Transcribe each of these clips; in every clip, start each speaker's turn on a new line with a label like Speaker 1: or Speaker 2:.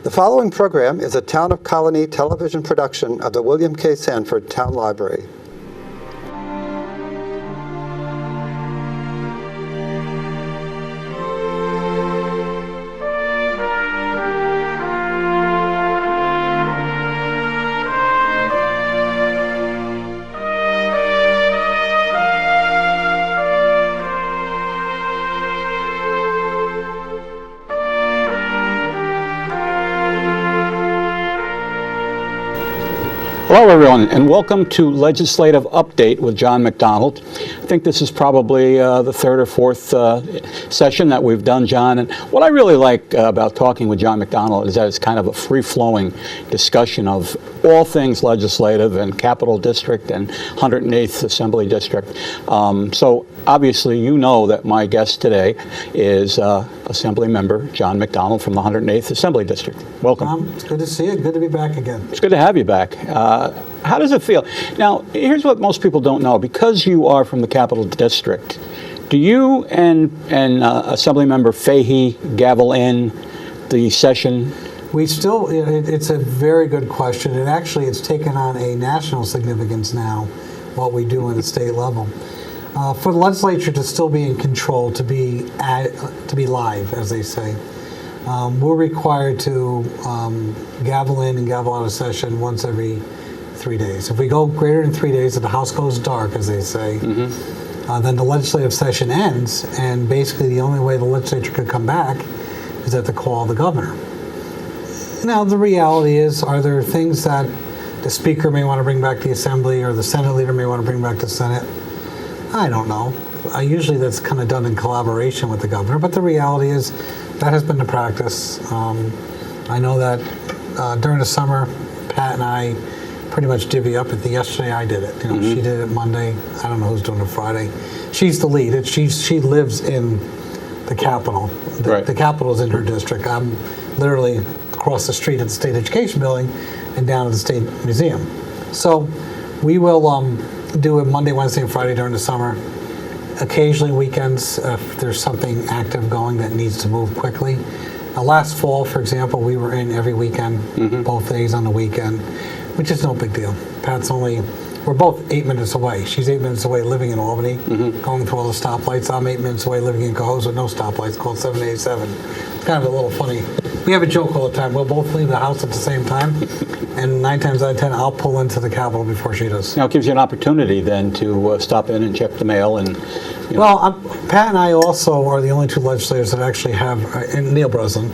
Speaker 1: The following program is a Town of Colonie television production of the William K. Sanford Town Library.
Speaker 2: Hello, everyone, and welcome to Legislative Update with John McDonald. I think this is probably the third or fourth session that we've done, John. And what I really like about talking with John McDonald is that it's kind of a free-flowing discussion of all things legislative and Capital District and 108th Assembly District. So obviously you know that my guest today is Assembly Member John McDonald from the 108th Assembly District. Welcome.
Speaker 3: It's good to see you. Good to be back again.
Speaker 2: It's good to have you back. How does it feel? Now, here's what most people don't know. Because you are from the Capital District, do you and Assemblymember Fahey gavel in the session?
Speaker 3: We still, it's a very good question, and actually it's taken on a national significance now, what we do in the state level. For the legislature to still be in control, to be live, as they say, we're required to gavel in and gavel out of session once every 3 days. If we go greater than 3 days, if the House goes dark, as they say, then the legislative session ends, and basically the only way the legislature could come back is at the call of the governor. Now, the reality is, are there things that the Speaker may want to bring back to the Assembly or the Senate leader may want to bring back to the Senate? I don't know. Usually that's kind of done in collaboration with the governor, but the reality is that has been the practice. I know that during the summer, Pat and I pretty much divvy up. Yesterday I did it. She did it Monday. I don't know who's doing it Friday. She's the lead. She lives in the Capitol. The Capitol is in her district. I'm literally across the street at the State Education Building and down at the State Museum. So we will do it Monday, Wednesday, and Friday during the summer. Occasionally weekends, if there's something active going that needs to move quickly. Last fall, for example, we were in every weekend, both days on the weekend, which is no big deal. We're both 8 minutes away. She's 8 minutes away living in Albany, going through all the stoplights. I'm 8 minutes away living in Cohoes with no stoplights, called 787. It's kind of a little funny. We have a joke all the time. We'll both leave the house at the same time, and 9 times out of 10, I'll pull into the Capitol before she does.
Speaker 2: Now, it gives you an opportunity then to stop in and check the mail and...
Speaker 3: Well, Pat and I also are the only two legislators that actually have, and Neil Breslin,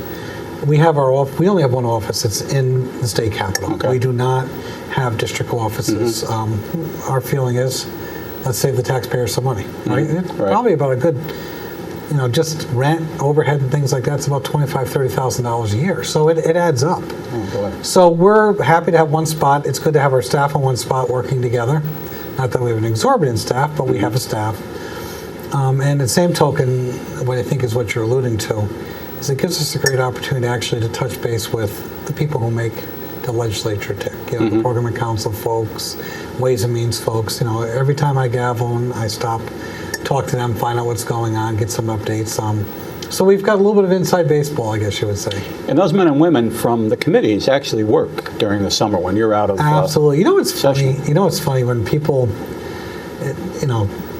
Speaker 3: we only have one office. It's in the state capitol. Okay. We do not have district offices. Our feeling is, let's save the taxpayers some money, right? It's probably about a good, just rent, overhead, and things like that. It's about $25,000, $30,000 a year. So it adds up.
Speaker 2: Oh, boy.
Speaker 3: So we're happy to have one spot. It's good to have our staff on one spot working together. Not that we have an exorbitant staff, but we have a staff. And the same token, what I think is what you're alluding to, is it gives us a great opportunity actually to touch base with the people who make the legislature tick. The Program and Council folks, Ways and Means folks. Every time I gavel and I stop, talk to them, find out what's going on, get some updates. So we've got a little bit of inside baseball, I guess you would say.
Speaker 2: And those men and women from the committees actually work during the summer when you're out of
Speaker 3: Absolutely.
Speaker 2: session.
Speaker 3: It's funny when people,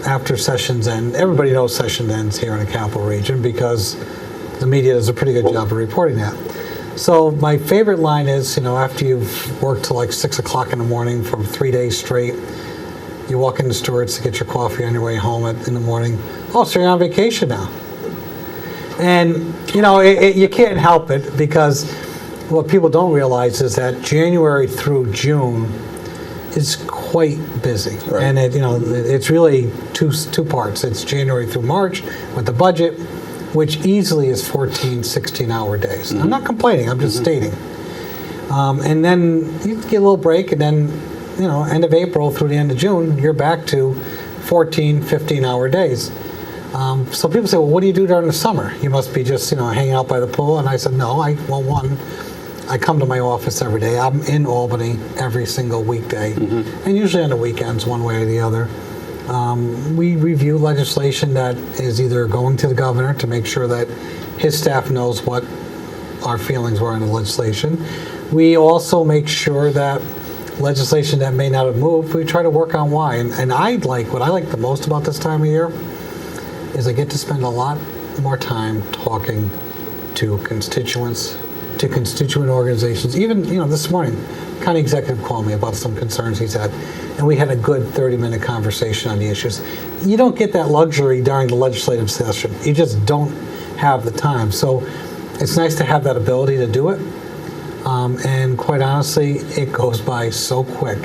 Speaker 3: after sessions end, everybody knows session ends here in the Capital Region because the media does a pretty good job of reporting that. So my favorite line is, after you've worked till like 6 o'clock in the morning for 3 days straight, you walk into Stewart's to get your coffee on your way home in the morning. Oh, so you're on vacation now. And, you can't help it because what people don't realize is that January through June is quite busy.
Speaker 2: Right.
Speaker 3: And it's really two parts. It's January through March with the budget, which easily is 14, 16-hour days. I'm not complaining, I'm just stating. And then you get a little break, and then, end of April through the end of June, you're back to 14, 15-hour days. So people say, well, what do you do during the summer? You must be just, hanging out by the pool. And I said, no, I come to my office every day. I'm in Albany every single weekday, and usually on the weekends, one way or the other. We review legislation that is either going to the governor to make sure that his staff knows what our feelings were on the legislation. We also make sure that legislation that may not have moved, we try to work on why. And what I like the most about this time of year is I get to spend a lot more time talking to constituents, to constituent organizations. Even, this morning, county executive called me about some concerns he's had, and we had a good 30-minute conversation on the issues. You don't get that luxury during the legislative session. You just don't have the time. So it's nice to have that ability to do it. And quite honestly, it goes by so quick.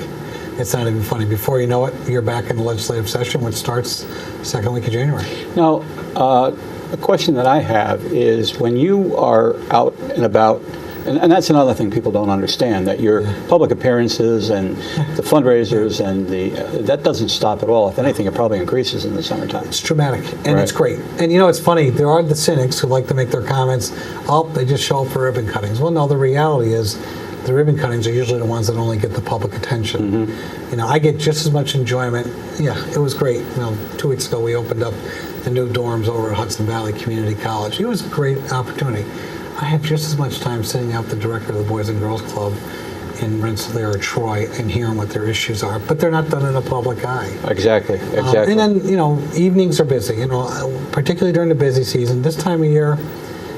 Speaker 3: It's not even funny. Before you know it, you're back in the legislative session, which starts second week of January.
Speaker 2: Now, a question that I have is when you are out and about, and that's another thing people don't understand, that your public appearances and the fundraisers and that doesn't stop at all. If anything, it probably increases in the summertime.
Speaker 3: It's dramatic, and
Speaker 2: Right.
Speaker 3: it's great. And it's funny, there are the cynics who like to make their comments, they just show up for ribbon cuttings. Well, no, the reality is the ribbon cuttings are usually the ones that only get the public attention. I get just as much enjoyment. Yeah, it was great. 2 weeks ago we opened up the new dorms over at Hudson Valley Community College. It was a great opportunity. I have just as much time sitting out with the director of the Boys and Girls Club in Rensselaer or Troy and hearing what their issues are, but they're not done in a public eye.
Speaker 2: Exactly.
Speaker 3: And then, evenings are busy, particularly during the busy season. This time of year,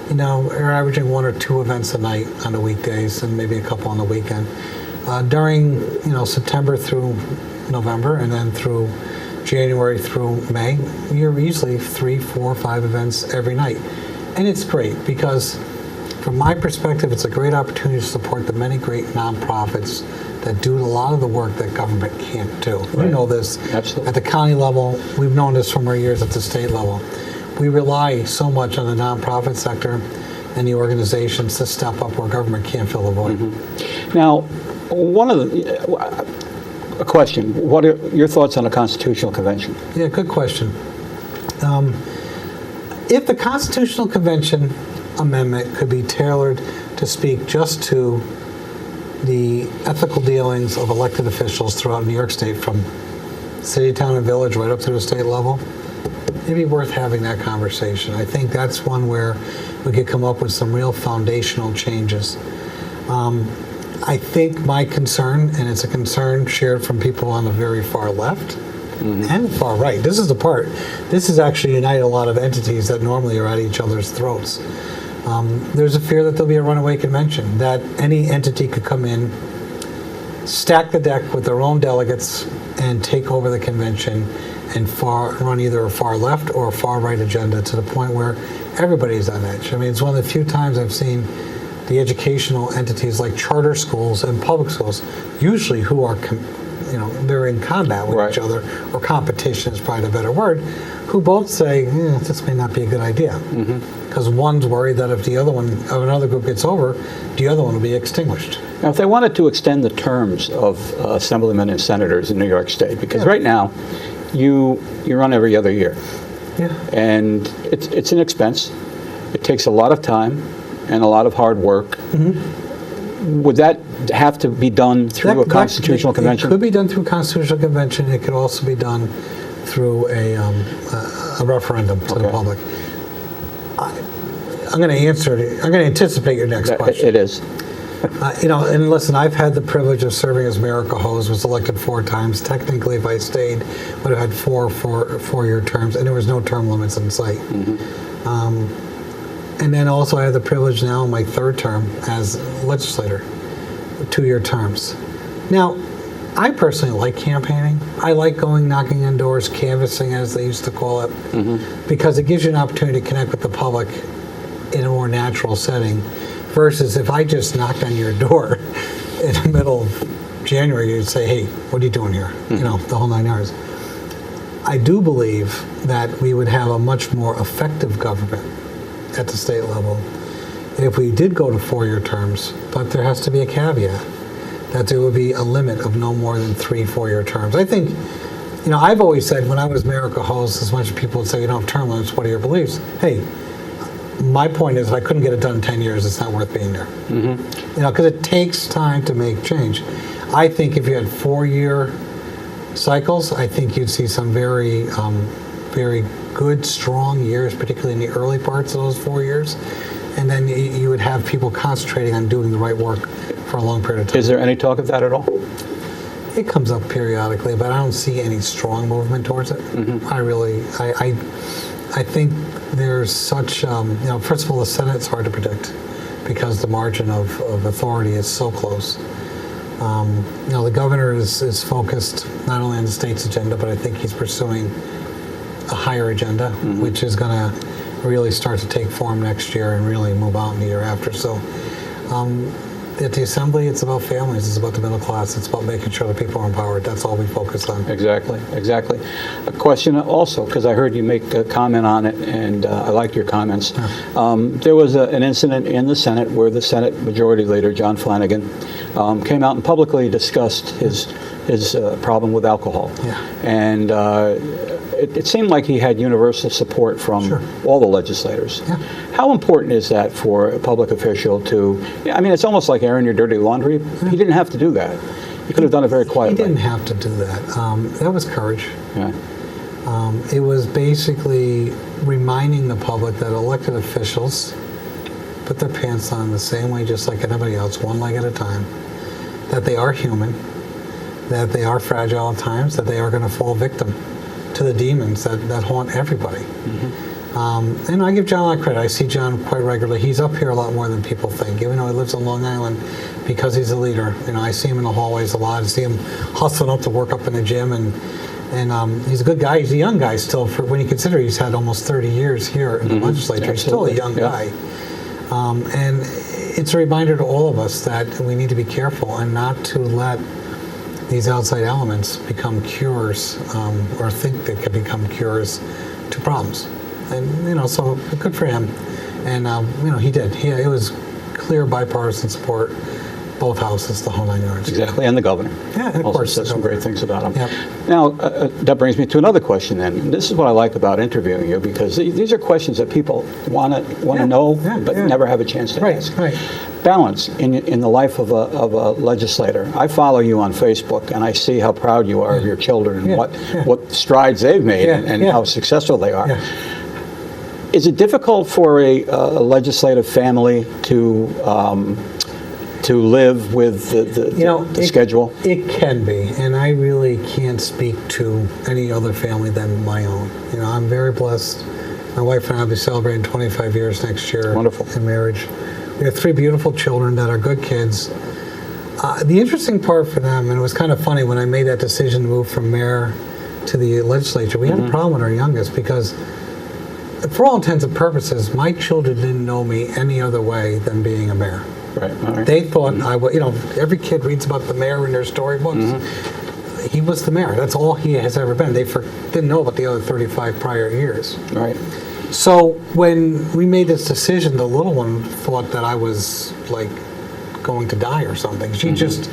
Speaker 3: we're averaging 1 or 2 events a night on the weekdays and maybe a couple on the weekend. During, September through November and then through January through May, you're easily 3, 4, 5 events every night. And it's great because from my perspective, it's a great opportunity to support the many great nonprofits that do a lot of the work that government can't do.
Speaker 2: Right.
Speaker 3: You know this.
Speaker 2: Absolutely.
Speaker 3: At the county level, we've known this from our years at the state level. We rely so much on the nonprofit sector and the organizations to step up where government can't fill the void.
Speaker 2: Now, a question. What are your thoughts on a constitutional convention?
Speaker 3: Yeah, good question. If the Constitutional Convention amendment could be tailored to speak just to the ethical dealings of elected officials throughout New York State, from city, town, and village right up to the state level, it'd be worth having that conversation. I think that's one where we could come up with some real foundational changes. I think my concern, and it's a concern shared from people on the very far left and the far right, this has actually united a lot of entities that normally are at each other's throats. There's a fear that there'll be a runaway convention, that any entity could come in, stack the deck with their own delegates, and take over the convention and run either a far left or a far right agenda to the point where everybody's on edge. I mean, it's one of the few times I've seen the educational entities like charter schools and public schools, usually who are, they're in combat with each other, or competition is probably the better word, who both say, this may not be a good idea. Because one's worried that if another group gets over, the other one will be extinguished.
Speaker 2: Now, if they wanted to extend the terms of assemblymen and senators in New York State, because right now you run every other year, and it's an expense. It takes a lot of time and a lot of hard work. Would that have to be done through a constitutional convention?
Speaker 3: It could be done through a constitutional convention. It could also be done through a referendum to the public. I'm going to anticipate your next question.
Speaker 2: It is.
Speaker 3: And listen, I've had the privilege of serving as mayor of Cohoes, was elected 4 times. Technically, if I stayed, would have had 4-year terms, and there was no term limits in sight. And then also I have the privilege now in my 3rd term as legislator, 2-year terms. Now, I personally like campaigning. I like going knocking on doors, canvassing as they used to call it, because it gives you an opportunity to connect with the public in a more natural setting, versus if I just knocked on your door in the middle of January, you'd say, hey, what are you doing here? The whole 9 yards. I do believe that we would have a much more effective government at the state level if we did go to 4-year terms, but there has to be a caveat that there would be a limit of no more than 3 4-year terms. I think, I've always said when I was mayor of Cohoes, as much as people would say you don't have term limits, what are your beliefs? Hey, my point is if I couldn't get it done in 10 years, it's not worth being there. Because it takes time to make change. I think if you had 4-year cycles, I think you'd see some very, very good, strong years, particularly in the early parts of those 4 years. and then you would have people concentrating on doing the right work for a long period of time.
Speaker 2: Is there any talk of that at all?
Speaker 3: It comes up periodically, but I don't see any strong movement towards it. I think there's such, first of all, the Senate's hard to predict because the margin of authority is so close. The governor is focused not only on the state's agenda, but I think he's pursuing a higher agenda, which is going to really start to take form next year and really move out in the year after. So at the Assembly, it's about families, it's about the middle class, it's about making sure that people are empowered. That's all we focus on.
Speaker 2: Exactly. A question also, because I heard you make a comment on it, and I liked your comments. There was an incident in the Senate where the Senate Majority Leader, John Flanagan, came out and publicly discussed his problem with alcohol. And it seemed like he had universal support from all the legislators. How important is that for a public official to, it's almost like airing your dirty laundry. He didn't have to do that. He could have done it very quietly.
Speaker 3: He didn't have to do that. That was courage. It was basically reminding the public that elected officials put their pants on the same way just like anybody else, one leg at a time, that they are human, that they are fragile at times, that they are going to fall victim to the demons that haunt everybody. And I give John a lot of credit. I see John quite regularly. He's up here a lot more than people think. Even though he lives on Long Island, because he's a leader. I see him in the hallways a lot. I see him hustling up to work up in the gym, and he's a good guy. He's a young guy still. For when you consider he's had almost 30 years here in the legislature, he's still a young guy. And it's a reminder to all of us that we need to be careful and not to let these outside elements become cures or think they can become cures to problems. And, so good for him. And, he did. It was clear bipartisan support, both houses, the whole 9 yards.
Speaker 2: Exactly, and the governor.
Speaker 3: Yeah, and of
Speaker 2: also
Speaker 3: course.
Speaker 2: said some great things about him.
Speaker 3: Yep.
Speaker 2: Now, that brings me to another question then. And this is what I like about interviewing you, because these are questions that people want to know, but never have a chance to ask.
Speaker 3: Right.
Speaker 2: Balance in the life of a legislator. I follow you on Facebook, and I see how proud you are of your children and what strides they've made and how successful they are. Is it difficult for a legislative family to live with the schedule?
Speaker 3: It can be, and I really can't speak to any other family than my own. I'm very blessed. My wife and I will be celebrating 25 years next year.
Speaker 2: Wonderful.
Speaker 3: In marriage. We have 3 beautiful children that are good kids. The interesting part for them, and it was kind of funny when I made that decision to move from mayor to the legislature, we had a problem with our youngest because, for all intents and purposes, my children didn't know me any other way than being a mayor.
Speaker 2: Right. All right.
Speaker 3: They thought I was, every kid reads about the mayor in their storybooks. He was the mayor. That's all he has ever been. They didn't know about the other 35 prior years.
Speaker 2: Right.
Speaker 3: So when we made this decision, the little one thought that I was like going to die or something. She just,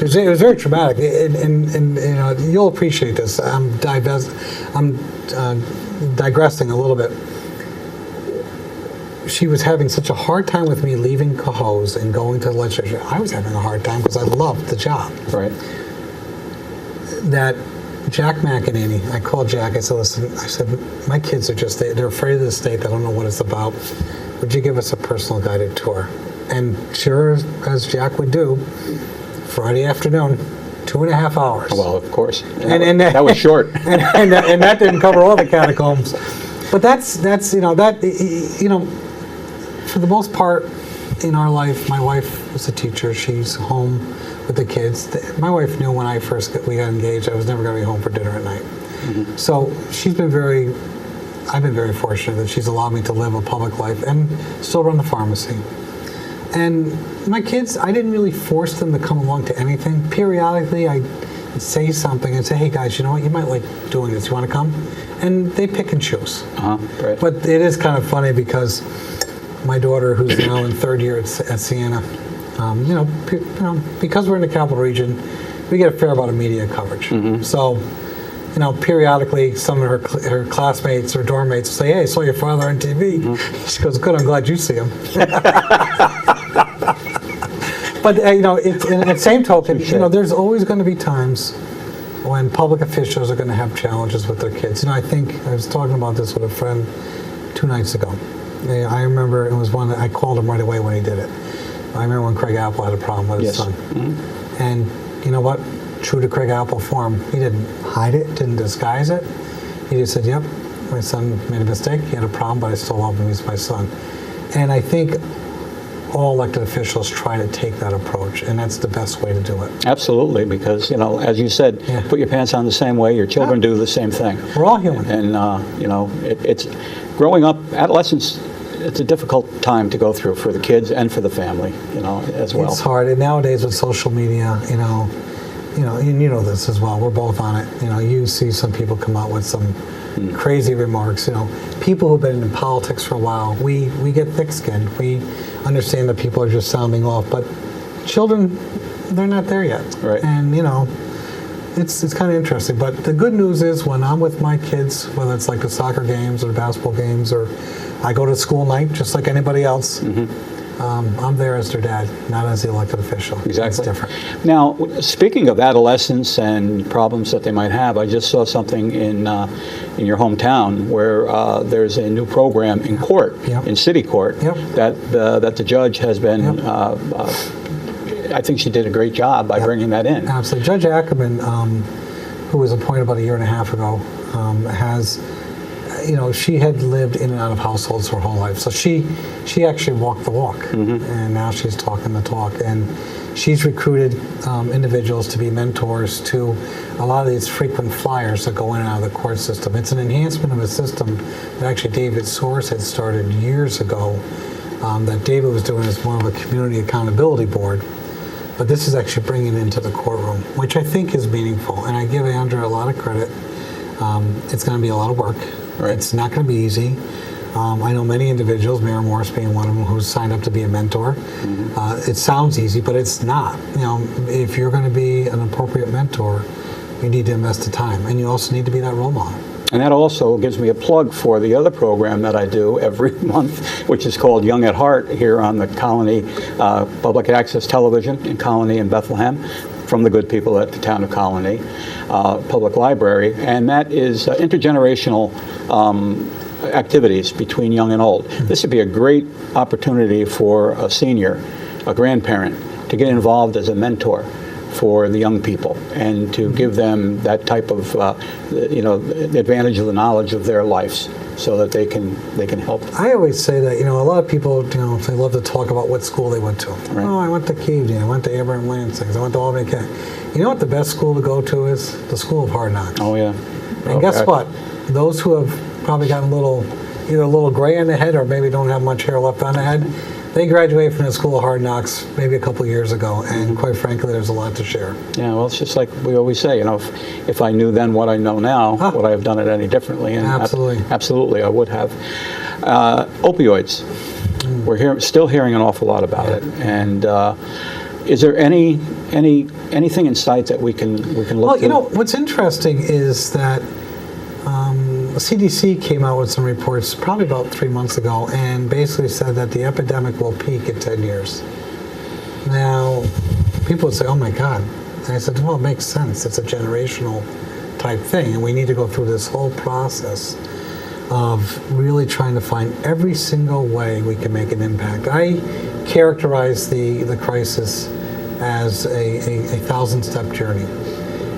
Speaker 3: it was very traumatic. And you'll appreciate this. I'm digressing a little bit. She was having such a hard time with me leaving Cohoes and going to the legislature. I was having a hard time because I loved the job.
Speaker 2: Right.
Speaker 3: That Jack McEnany, I called Jack, I said, listen, my kids are they're afraid of the state, they don't know what it's about. Would you give us a personal guided tour? And sure as Jack would do, Friday afternoon, 2.5 hours.
Speaker 2: Well, of course.
Speaker 3: And
Speaker 2: that was short.
Speaker 3: and that didn't cover all the catacombs. But that's for the most part in our life, my wife was a teacher. She's home with the kids. My wife knew when we got engaged, I was never going to be home for dinner at night. So I've been very fortunate that she's allowed me to live a public life and still run the pharmacy. And my kids, I didn't really force them to come along to anything. Periodically, I'd say something and say, hey guys, you know what, you might like doing this. You want to come? And they pick and choose.
Speaker 2: Right.
Speaker 3: But it is kind of funny because my daughter, who's now in 3rd year at Siena, because we're in the capital region, we get a fair amount of media coverage. So, periodically, some of her classmates or dorm mates will say, "Hey, I saw your father on TV." She goes, "Good, I'm glad you see him." But it's in the same token, there's always going to be times when public officials are going to have challenges with their kids. I think I was talking about this with a friend 2 nights ago. I remember it was one that I called him right away when he did it. I remember when Craig Apple had a problem with his
Speaker 2: Yes.
Speaker 3: son. And you know what? True to Craig Apple form, he didn't hide it, didn't disguise it. He just said, yep, my son made a mistake. He had a problem, but I still love him. He's my son. And I think all elected officials try to take that approach, and that's the best way to do it.
Speaker 2: Absolutely, because, as you said,
Speaker 3: Yeah.
Speaker 2: put your pants on the same way, your children do the same thing.
Speaker 3: We're all human.
Speaker 2: And, it's growing up, adolescence, it's a difficult time to go through for the kids and for the family, as well.
Speaker 3: It's hard, and nowadays with social media, and you know this as well. We're both on it. You see some people come out with some crazy remarks. People who've been in politics for a while, we get thick-skinned. We understand that people are just sounding off, but children, they're not there yet.
Speaker 2: Right.
Speaker 3: And it's kind of interesting. But the good news is when I'm with my kids, whether it's like the soccer games or the basketball games, or I go to school night just like anybody else. I'm there as their dad, not as the elected official.
Speaker 2: Exactly.
Speaker 3: It's different.
Speaker 2: Now, speaking of adolescents and problems that they might have, I just saw something in your hometown where there's a new program in court,
Speaker 3: Yep.
Speaker 2: in city court,
Speaker 3: Yep.
Speaker 2: that the judge has been.
Speaker 3: Yep.
Speaker 2: I think she did a great job by bringing that in.
Speaker 3: Absolutely. Judge Ackerman, who was appointed about a year and a half ago, has, she had lived in and out of households her whole life. So she actually walked the walk, and now she's talking the talk. And she's recruited individuals to be mentors to a lot of these frequent flyers that go in and out of the court system. It's an enhancement of a system that actually David Soares had started years ago, that David was doing as more of a community accountability board. But this is actually bringing it into the courtroom, which I think is meaningful. And I give Andrea a lot of credit. It's going to be a lot of work.
Speaker 2: Right.
Speaker 3: It's not going to be easy. I know many individuals, Mayor Morris being one of them, who's signed up to be a mentor. It sounds easy, but it's not. If you're going to be an appropriate mentor, you need to invest the time. And you also need to be that role model.
Speaker 2: And that also gives me a plug for the other program that I do every month, which is called Young at Heart here on the Colonie Public Access Television in Colonie and Bethlehem, from the good people at the town of Colonie Public Library. And that is intergenerational activities between young and old. This would be a great opportunity for a senior, a grandparent, to get involved as a mentor for the young people and to give them that type of, the advantage of the knowledge of their lives so that they can help.
Speaker 3: I always say that, a lot of people, they love to talk about what school they went to.
Speaker 2: Right.
Speaker 3: Oh, I went to Keavney, I went to Abraham Lansing's, I went to Albany County. You know what the best school to go to is? The School of Hard Knocks.
Speaker 2: Oh, yeah.
Speaker 3: And guess what? Those who have probably gotten either a little gray in the head or maybe don't have much hair left on the head, they graduated from the School of Hard Knocks maybe a couple years ago, and quite frankly, there's a lot to share.
Speaker 2: Yeah, well, it's just like we always say, if I knew then what I know now, would I have done it any differently? And
Speaker 3: Absolutely.
Speaker 2: Absolutely, I would have. Opioids. We're still hearing an awful lot about it. And is there anything in sight that we can look to?
Speaker 3: Well, what's interesting is that the CDC came out with some reports probably about 3 months ago and basically said that the epidemic will peak in 10 years. Now, people would say, oh my God. And I said, well, it makes sense. It's a generational type thing. And we need to go through this whole process of really trying to find every single way we can make an impact. I characterize the crisis as a 1,000-step journey.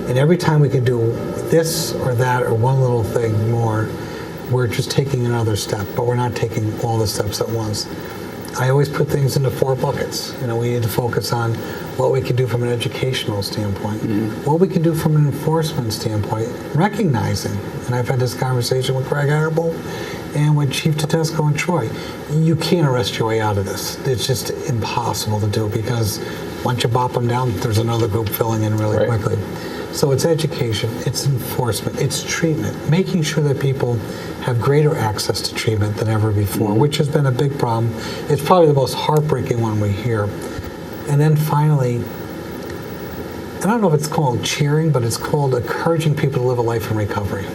Speaker 3: And every time we can do this or that or one little thing more, we're just taking another step, but we're not taking all the steps at once. I always put things into 4 buckets. We need to focus on what we can do from an educational standpoint, what we can do from an enforcement standpoint, recognizing, and I've had this conversation with Craig Arable and with Chief Tedesco and Troy, you can't arrest your way out of this. It's just impossible to do because once you bop them down, there's another group filling in really quickly. So it's education, it's enforcement, it's treatment, making sure that people have greater access to treatment than ever before, which has been a big problem. It's probably the most heartbreaking one we hear. And then finally, I don't know if it's called cheering, but it's called encouraging people to live a life in recovery.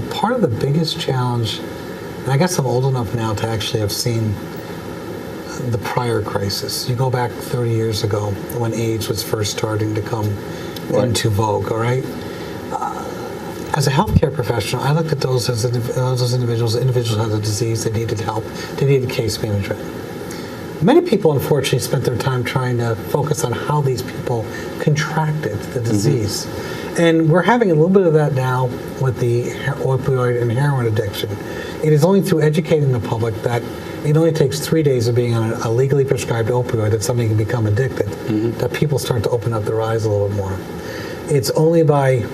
Speaker 3: Part of the biggest challenge, and I guess I'm old enough now to actually have seen the prior crisis. You go back 30 years ago when AIDS was first starting to come into vogue, all right? As a healthcare professional, I looked at those as those individuals had a disease, they needed help, they needed case management. Many people, unfortunately, spent their time trying to focus on how these people contracted the disease. And we're having a little bit of that now with the opioid and heroin addiction. It is only through educating the public that it only takes 3 days of being on a legally prescribed opioid that somebody can become addicted, that people start to open up their eyes a little bit more. It's only by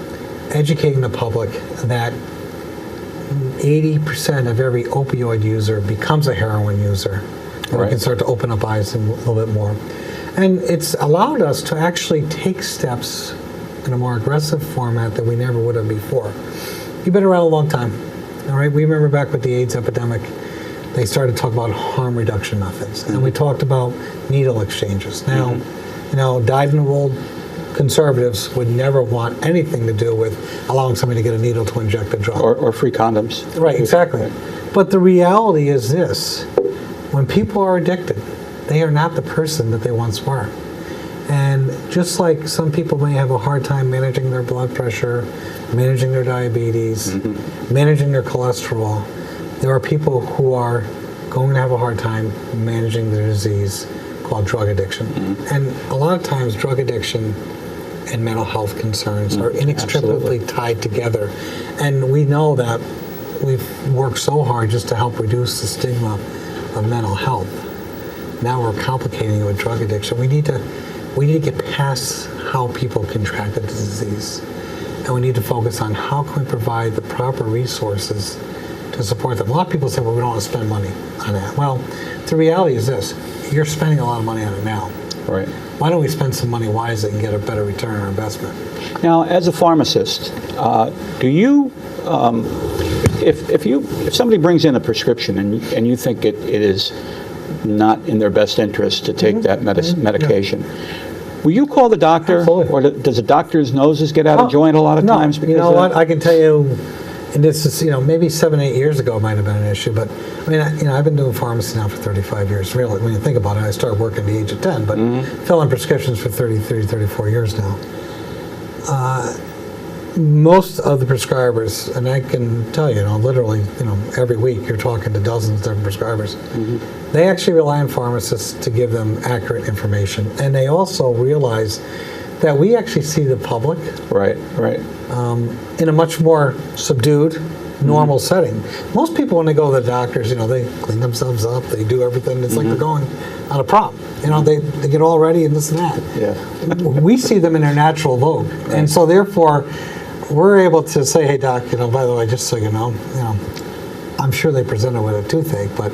Speaker 3: educating the public that 80% of every opioid user becomes a heroin user. And we can start to open up eyes a little bit more. And it's allowed us to actually take steps in a more aggressive format that we never would have before. You've been around a long time, all right? We remember back with the AIDS epidemic, they started to talk about harm reduction methods. And we talked about needle exchanges. Now, you know, dyed-in-the-wool conservatives would never want anything to do with allowing somebody to get a needle to inject a drug.
Speaker 2: Or free condoms.
Speaker 3: Right, exactly. But the reality is this. When people are addicted, they are not the person that they once were. And just like some people may have a hard time managing their blood pressure, managing their diabetes, managing their cholesterol, there are people who are going to have a hard time managing their disease called drug addiction. And a lot of times drug addiction and mental health concerns are inextricably tied together. And we know that we've worked so hard just to help reduce the stigma of mental health. Now we're complicating it with drug addiction. We need to get past how people contracted the disease. And we need to focus on how can we provide the proper resources to support them. A lot of people say, well, we don't want to spend money on that. Well, the reality is this. You're spending a lot of money on it now.
Speaker 2: Right.
Speaker 3: Why don't we spend some money wisely and get a better return on our investment?
Speaker 2: Now, as a pharmacist, do you, if somebody brings in a prescription and you think it is not in their best interest to take that medication, will you call the doctor?
Speaker 3: Absolutely.
Speaker 2: Or does the doctor's noses get out of joint a lot of times?
Speaker 3: You know what? I can tell you, and this is, maybe 7-8 years ago it might have been an issue, but I mean, I've been doing pharmacy now for 35 years. Really, when you think about it, I started working at the age of 10, but filling prescriptions for 34 years now. Most of the prescribers, and I can tell you, literally, every week you're talking to dozens of different prescribers. They actually rely on pharmacists to give them accurate information, and they also realize that we actually see the public
Speaker 2: Right.
Speaker 3: in a much more subdued, normal setting. Most people, when they go to the doctors, they clean themselves up, they do everything. It's like they're going on a prom. They get all ready and this and that.
Speaker 2: Yeah.
Speaker 3: We see them in their natural vogue, and so therefore, we're able to say, "Hey, doc, by the way, just so you know, I'm sure they presented with a toothache, but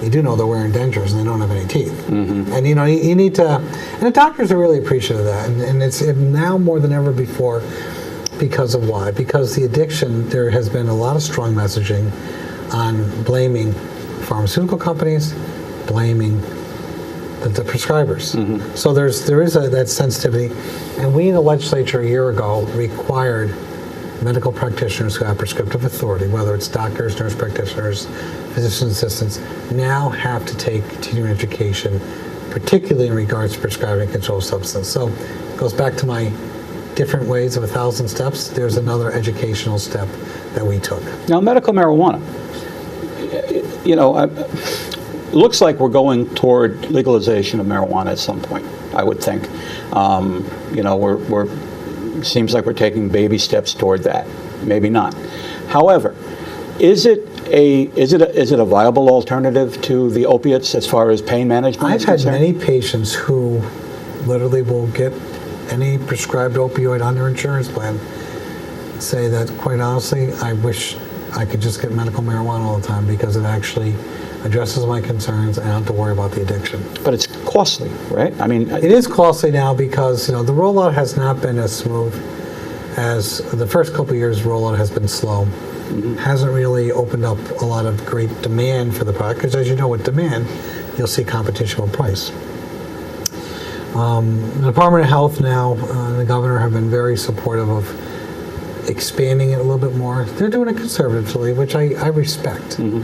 Speaker 3: you do know they're wearing dentures and they don't have any teeth." And you need to, and the doctors are really appreciative of that, and it's now more than ever before. Because of why? Because the addiction, there has been a lot of strong messaging on blaming pharmaceutical companies, blaming the prescribers. So there is that sensitivity, and we in the legislature a year ago required medical practitioners who have prescriptive authority, whether it's doctors, nurse practitioners, physician assistants, now have to take continuing education, particularly in regards to prescribing controlled substance. So it goes back to my different ways of 1,000 steps. There's another educational step that we took.
Speaker 2: Now, medical marijuana, looks like we're going toward legalization of marijuana at some point, I would think. Seems like we're taking baby steps toward that. Maybe not. However, is it a viable alternative to the opiates as far as pain management is concerned?
Speaker 3: I've had many patients who literally will get any prescribed opioid on their insurance plan say that, quite honestly, I wish I could just get medical marijuana all the time because it actually addresses my concerns and I don't have to worry about the addiction.
Speaker 2: But it's costly, right? I mean,
Speaker 3: it is costly now because the rollout has not been as smooth as the first couple of years. Rollout has been slow. Hasn't really opened up a lot of great demand for the product because, as you know, with demand, you'll see competition with price. The Department of Health now, the governor, have been very supportive of expanding it a little bit more. They're doing it conservatively, which I respect. And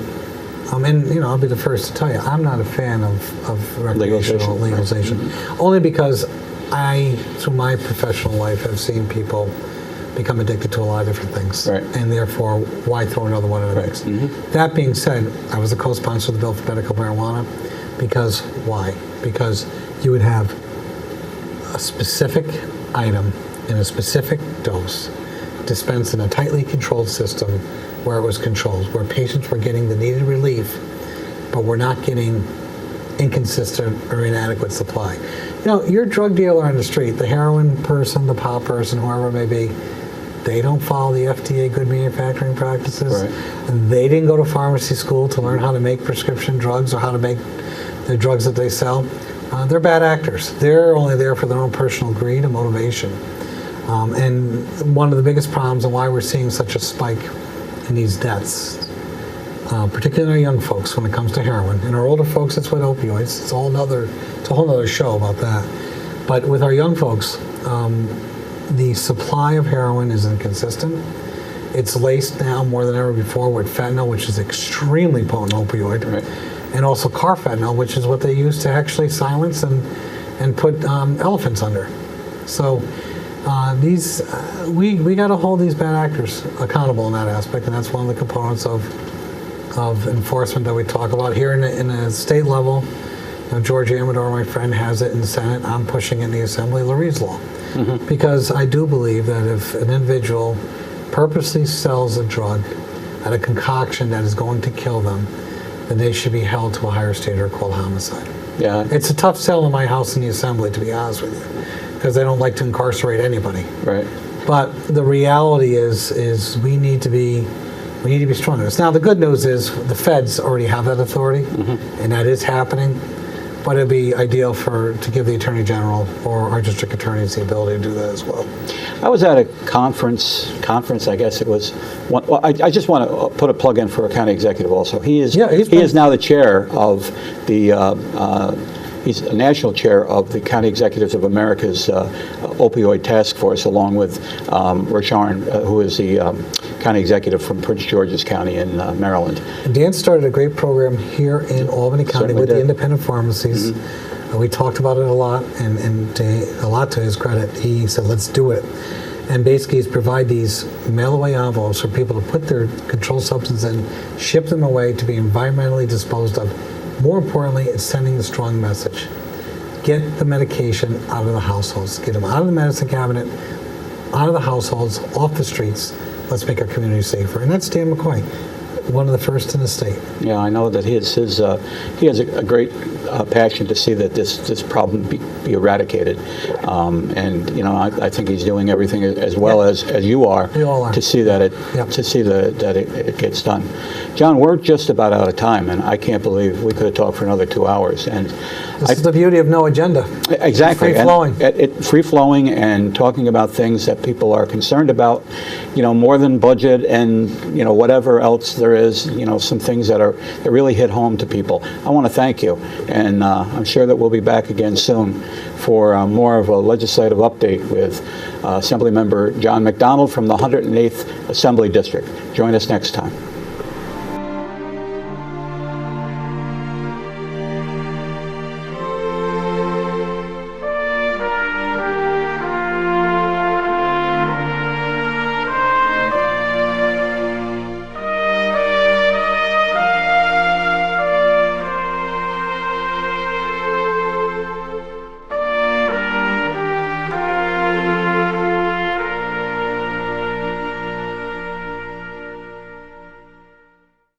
Speaker 3: I'll be the first to tell you, I'm not a fan of recreational legalization. Only because I, through my professional life, have seen people become addicted to a lot of different things.
Speaker 2: Right.
Speaker 3: And therefore, why throw another one in the mix? That being said, I was a co-sponsor of the bill for medical marijuana because why? Because you would have a specific item in a specific dose dispensed in a tightly controlled system where it was controlled, where patients were getting the needed relief, but were not getting inconsistent or inadequate supply. You know, your drug dealer on the street, the heroin person, the pot person, whoever it may be, they don't follow the FDA good manufacturing practices.
Speaker 2: Right.
Speaker 3: And they didn't go to pharmacy school to learn how to make prescription drugs or how to make the drugs that they sell. They're bad actors. They're only there for their own personal greed and motivation. And one of the biggest problems and why we're seeing such a spike in these deaths, particularly in our young folks when it comes to heroin. In our older folks, it's with opioids. It's a whole nother show about that. But with our young folks, the supply of heroin is inconsistent. It's laced now more than ever before with fentanyl, which is extremely potent opioid,
Speaker 2: Right.
Speaker 3: and also carfentanil, which is what they use to actually silence and put elephants under. So we got to hold these bad actors accountable in that aspect, and that's one of the components of enforcement that we talk about here in the state level. You know, George Amador, my friend, has it in the Senate. I'm pushing it in the Assembly, Lurie's law, because I do believe that if an individual purposely sells a drug at a concoction that is going to kill them, then they should be held to a higher standard called homicide.
Speaker 2: Yeah.
Speaker 3: It's a tough sell in my house in the Assembly, to be honest with you, because they don't like to incarcerate anybody.
Speaker 2: Right.
Speaker 3: But the reality is we need to be stronger. Now the good news is the feds already have that authority, and that is happening. But it'd be ideal to give the Attorney General or our district attorneys the ability to do that as well.
Speaker 2: I was at a conference, I guess it was. Well, I just want to put a plug in for a county executive also. He is now the chair of the. He's a national chair of the County Executives of America's opioid task force, along with Rashawn, who is the county executive from Prince George's County in Maryland.
Speaker 3: And Dan started a great program here in Albany County
Speaker 2: Certainly
Speaker 3: with
Speaker 2: did.
Speaker 3: the independent pharmacies. We talked about it a lot, and a lot to his credit, he said, let's do it. And basically, he's provide these mail-away envelopes for people to put their controlled substance in, ship them away to be environmentally disposed of. More importantly, it's sending a strong message. Get the medication out of the households. Get them out of the medicine cabinet, out of the households, off the streets. Let's make our community safer. And that's Dan McCoy, one of the first in the state.
Speaker 2: Yeah, I know that he has a great passion to see that this problem be eradicated, and you know I think he's doing everything as well as you are,
Speaker 3: We all are.
Speaker 2: to see that it gets done. John, we're just about out of time, and I can't believe we could have talked for another 2 hours. And
Speaker 3: This is the beauty of no agenda.
Speaker 2: Exactly.
Speaker 3: Free-flowing.
Speaker 2: Free-flowing and talking about things that people are concerned about, you know, more than budget and, you know, whatever else there is, you know, some things that really hit home to people. I want to thank you, and I'm sure that we'll be back again soon for more of a legislative update with Assemblymember John McDonald from the 108th Assembly District. Join us next time.